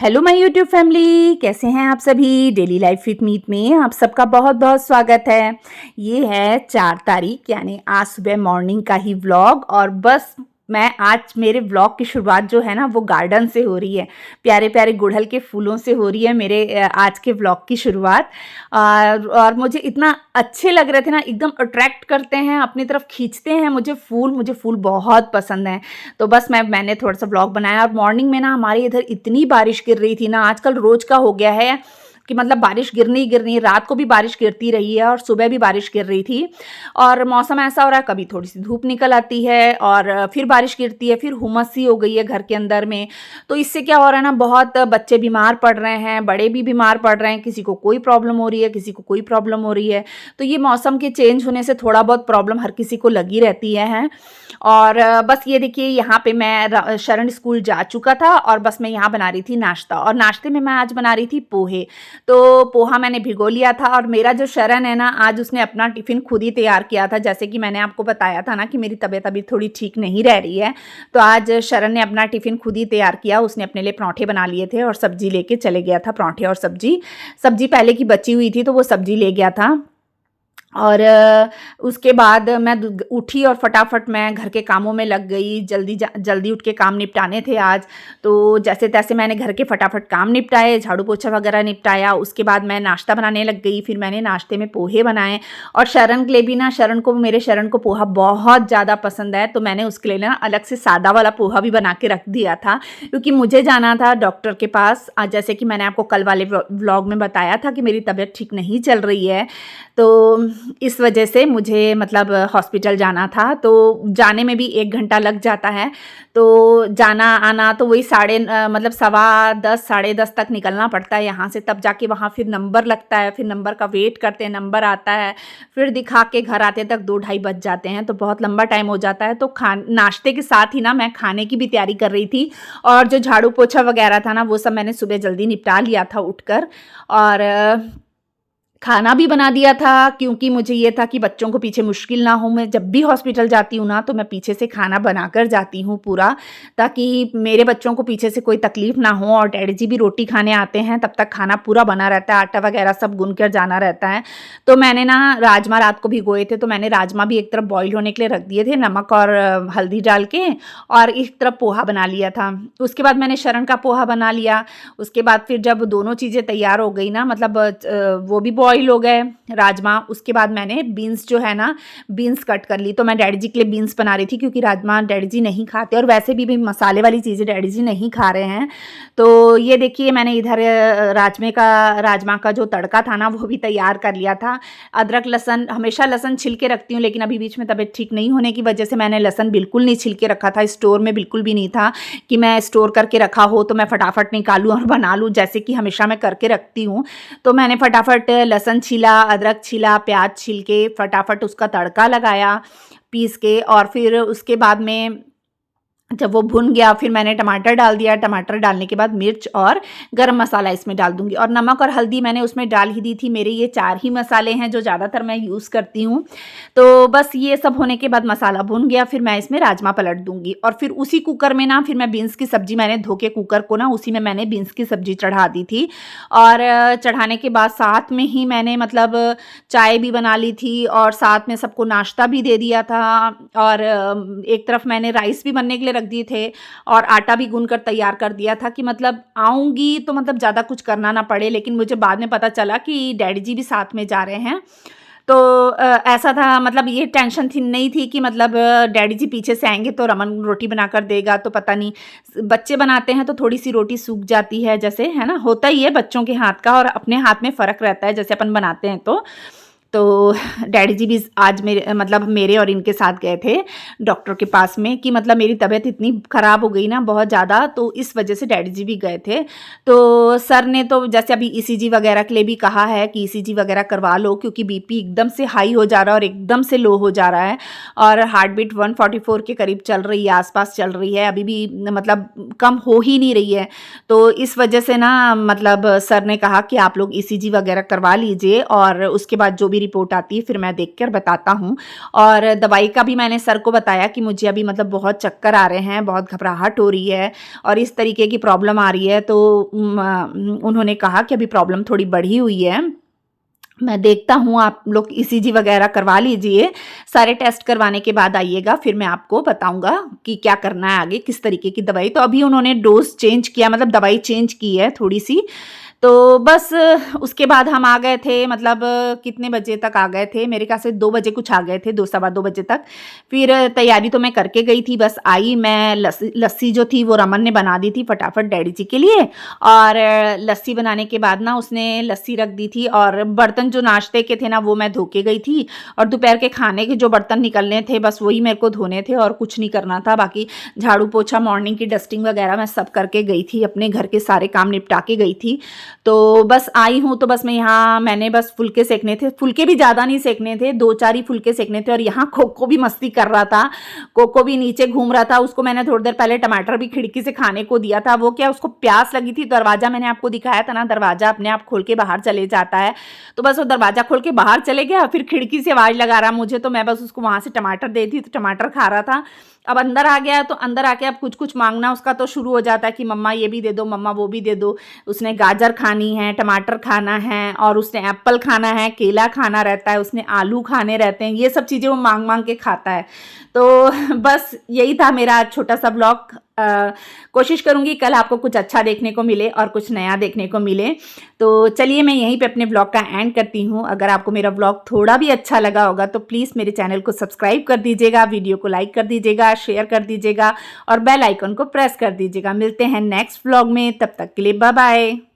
Hello my YouTube family, कैसे हैं आप सभी। डेली लाइफ विथ मीत में आप सबका बहुत बहुत स्वागत है। ये है 4 तारीख यानी आज सुबह मॉर्निंग का ही व्लॉग। और बस मैं आज मेरे व्लॉग की शुरुआत जो है ना वो गार्डन से हो रही है। प्यारे प्यारे गुड़हल के फूलों से हो रही है मेरे आज के व्लॉग की शुरुआत। और मुझे इतना अच्छे लग रहे थे ना, एकदम अट्रैक्ट करते हैं, अपनी तरफ खींचते हैं मुझे फूल बहुत पसंद हैं। तो बस मैंने थोड़ा सा व्लॉग बनाया। और मॉर्निंग में ना हमारे इधर इतनी बारिश गिर रही थी ना, आजकल रोज का हो गया है कि मतलब बारिश गिरनी ही गिरनी। रात को भी बारिश गिरती रही है और सुबह भी बारिश गिर रही थी। और मौसम ऐसा हो रहा है, कभी थोड़ी सी धूप निकल आती है और फिर बारिश गिरती है, फिर हुमस सी हो गई है घर के अंदर में। तो इससे क्या हो रहा है ना, बहुत बच्चे बीमार पड़ रहे हैं, बड़े भी बीमार पड़ रहे हैं, किसी को कोई प्रॉब्लम हो रही है, किसी को कोई प्रॉब्लम हो रही है। तो ये मौसम के चेंज होने से थोड़ा बहुत प्रॉब्लम हर किसी को लगी रहती है। और बस ये देखिए, यहाँ पे मैं शरण स्कूल जा चुका था और बस मैं यहाँ बना रही थी नाश्ता। और नाश्ते में मैं आज बना रही थी पोहे। तो पोहा मैंने भिगो लिया था। और मेरा जो शरण है ना, आज उसने अपना टिफ़िन खुद ही तैयार किया था। जैसे कि मैंने आपको बताया था ना कि मेरी तबीयत अभी थोड़ी ठीक नहीं रह रही है, तो आज शरण ने अपना टिफ़िन खुद ही तैयार किया। उसने अपने लिए पराठे बना लिए थे और सब्जी लेके चले गया था। पराठे और सब्जी पहले की बची हुई थी तो वो सब्जी ले गया था। और उसके बाद मैं उठी और फटाफट मैं घर के कामों में लग गई। जल्दी उठ के काम निपटाने थे आज। तो जैसे तैसे मैंने घर के फटाफट काम निपटाए, झाड़ू पोछा वगैरह निपटाया। उसके बाद मैं नाश्ता बनाने लग गई। फिर मैंने नाश्ते में पोहे बनाए। और शरण के लिए भी ना, मेरे शरण को पोहा बहुत ज़्यादा पसंद है, तो मैंने उसके लिए ना अलग से सादा वाला पोहा भी बना के रख दिया था, क्योंकि मुझे जाना था डॉक्टर के पास। जैसे कि मैंने आपको कल वाले व्लॉग में बताया था कि मेरी तबीयत ठीक नहीं चल रही है, तो इस वजह से मुझे मतलब हॉस्पिटल जाना था। तो जाने में भी 1 घंटा लग जाता है। तो जाना आना तो वही मतलब 10:15 10:30 तक निकलना पड़ता है यहाँ से। तब जाके वहाँ फिर नंबर लगता है, फिर नंबर का वेट करते हैं, नंबर आता है, फिर दिखा के घर आते तक 2-2:30 बज जाते हैं। तो बहुत लंबा टाइम हो जाता है। तो नाश्ते के साथ ही ना मैं खाने की भी तैयारी कर रही थी। और जो झाड़ू पोछा वगैरह था ना, वो सब मैंने सुबह जल्दी निपटा लिया था उठकर। और खाना भी बना दिया था, क्योंकि मुझे ये था कि बच्चों को पीछे मुश्किल ना हो। मैं जब भी हॉस्पिटल जाती हूँ ना, तो मैं पीछे से खाना बनाकर जाती हूँ पूरा, ताकि मेरे बच्चों को पीछे से कोई तकलीफ ना हो। और डैडी जी भी रोटी खाने आते हैं, तब तक खाना पूरा बना रहता है, आटा वगैरह सब गूंद कर जाना रहता है। तो मैंने ना राजमा रात को भिगोए थे, तो मैंने राजमा भी एक तरफ बॉईल होने के लिए रख दिए थे, नमक और हल्दी डाल के। और एक तरफ पोहा बना लिया था। उसके बाद मैंने शरण का पोहा बना लिया। उसके बाद फिर जब दोनों चीज़ें तैयार हो गई ना, मतलब वो भी बॉईल हो गए राजमा, उसके बाद मैंने बीन्स जो है ना, बीन्स कट कर ली। तो मैं डैडी जी के लिए बीन्स बना रही थी, क्योंकि राजमा डैडी जी नहीं खाते, और वैसे भी मसाले वाली चीज़ें डैडी जी नहीं खा रहे हैं। तो ये देखिए, मैंने इधर राजमा का जो तड़का था ना, वो भी तैयार कर लिया था। अदरक लहसुन, हमेशा लहसुन छिल के रखती हूँ, लेकिन अभी बीच में तबीयत ठीक नहीं होने की वजह से मैंने लहसुन बिल्कुल नहीं छिल के रखा था। स्टोर में बिल्कुल भी नहीं था कि मैं स्टोर करके रखा हो तो मैं फटाफट निकालूँ और बना लूँ, जैसे कि हमेशा मैं करके रखती हूँ। तो मैंने फटाफट लहसुन छीला, अदरक छीला, प्याज छील के फटाफट उसका तड़का लगाया पीस के। और फिर उसके बाद में जब वो भुन गया, फिर मैंने टमाटर डाल दिया। टमाटर डालने के बाद मिर्च और गरम मसाला इसमें डाल दूँगी, और नमक और हल्दी मैंने उसमें डाल ही दी थी। मेरे ये 4 ही मसाले हैं जो ज़्यादातर मैं यूज़ करती हूँ। तो बस ये सब होने के बाद मसाला भुन गया, फिर मैं इसमें राजमा पलट दूँगी। और फिर उसी कुकर में ना, फिर मैं बीन्स की सब्ज़ी, मैंने धो के कुकर को ना, उसी में मैंने बीन्स की सब्ज़ी चढ़ा दी थी। और चढ़ाने के बाद साथ में ही मैंने मतलब चाय भी बना ली थी, और साथ में सबको नाश्ता भी दे दिया था। और एक तरफ मैंने राइस भी बनने के लिए रख दिए थे, और आटा भी गूंद कर तैयार कर दिया था, कि मतलब आऊँगी तो मतलब ज़्यादा कुछ करना ना पड़े। लेकिन मुझे बाद में पता चला कि डैडी जी भी साथ में जा रहे हैं। तो ऐसा था, मतलब ये टेंशन थी नहीं थी कि मतलब डैडी जी पीछे से आएंगे तो रमन रोटी बनाकर देगा, तो पता नहीं, बच्चे बनाते हैं तो थोड़ी सी रोटी सूख जाती है, जैसे है ना, होता ही है बच्चों के हाथ का और अपने हाथ में फ़र्क रहता है, जैसे अपन बनाते हैं। तो डैडी जी भी आज मेरे और इनके साथ गए थे डॉक्टर के पास में, कि मतलब मेरी तबीयत इतनी ख़राब हो गई ना बहुत ज़्यादा, तो इस वजह से डैडी जी भी गए थे। तो सर ने तो जैसे अभी ईसीजी वगैरह के लिए भी कहा है कि ईसीजी वगैरह करवा लो, क्योंकि बीपी एकदम से हाई हो जा रहा है और एकदम से लो हो जा रहा है। और हार्ट बीट 144 के करीब चल रही है, आसपास चल रही है, अभी भी मतलब कम हो ही नहीं रही है। तो इस वजह से ना, मतलब सर ने कहा कि आप लोग ईसीजी वगैरह करवा लीजिए, और उसके बाद जो भी रिपोर्ट आती है फिर मैं देख कर बताता हूँ। और दवाई का भी मैंने सर को बताया कि मुझे अभी मतलब बहुत चक्कर आ रहे हैं, बहुत घबराहट हो रही है और इस तरीके की प्रॉब्लम आ रही है। तो उन्होंने कहा कि अभी प्रॉब्लम थोड़ी बढ़ी हुई है, मैं देखता हूँ, आप लोग ईसीजी वगैरह करवा लीजिए, सारे टेस्ट करवाने के बाद आइएगा, फिर मैं आपको बताऊँगा कि क्या करना है आगे, किस तरीके की दवाई। तो अभी उन्होंने डोज़ चेंज किया, मतलब दवाई चेंज की है थोड़ी-सी। तो बस उसके बाद हम आ गए थे, मतलब कितने बजे तक आ गए थे, मेरे ख़्याल से 2 बजे कुछ आ गए थे, 2 सवा 2 बजे तक। फिर तैयारी तो मैं करके गई थी, बस आई मैं, लस्सी जो थी वो रमन ने बना दी थी फटाफट डैडी जी के लिए। और लस्सी बनाने के बाद ना उसने लस्सी रख दी थी और बर्तन जो नाश्ते के थे ना वो मैं धो के गई थी, और दोपहर के खाने के जो बर्तन निकलने थे बस वही मेरे को धोने थे और कुछ नहीं करना था। बाकी झाड़ू पोछा, मॉर्निंग की डस्टिंग वगैरह मैं सब करके गई थी, अपने घर के सारे काम निपटा के गई थी। तो बस आई हूँ, तो बस मैं यहाँ, मैंने बस फुलके सेकने थे, फुलके भी ज़्यादा नहीं सेकने थे, 2-4 ही फुलके सेकने थे। और यहाँ कोको भी मस्ती कर रहा था, कोको भी नीचे घूम रहा था, उसको मैंने थोड़ी देर पहले टमाटर भी खिड़की से खाने को दिया था। वो क्या, उसको प्यास लगी थी, दरवाज़ा मैंने आपको दिखाया था ना, दरवाज़ा अपने आप खोल के बाहर चले जाता है, तो बस वो दरवाज़ा खोल के बाहर चले गया, फिर खिड़की से आवाज़ लगा रहा मुझे, तो मैं बस उसको वहाँ से टमाटर दे दी, तो टमाटर खा रहा था। अब अंदर आ गया, तो अंदर आके अब कुछ कुछ मांगना उसका तो शुरू हो जाता है कि मम्मा ये भी दे दो, मम्मा वो भी दे दो। उसने गाजर खानी है, टमाटर खाना है, और उसने एप्पल खाना है, केला खाना रहता है, उसने आलू खाने रहते हैं, ये सब चीज़ें वो मांग मांग के खाता है। तो बस यही था मेरा छोटा सा ब्लॉग। कोशिश करूँगी कल आपको कुछ अच्छा देखने को मिले और कुछ नया देखने को मिले। तो चलिए मैं यहीं पे अपने ब्लॉग का एंड करती हूँ। अगर आपको मेरा ब्लॉग थोड़ा भी अच्छा लगा होगा तो प्लीज़ मेरे चैनल को सब्सक्राइब कर दीजिएगा, वीडियो को लाइक कर दीजिएगा, शेयर कर दीजिएगा और बेल आइकन को प्रेस कर दीजिएगा। मिलते हैं नेक्स्ट ब्लॉग में, तब तक के लिए बाय बाय।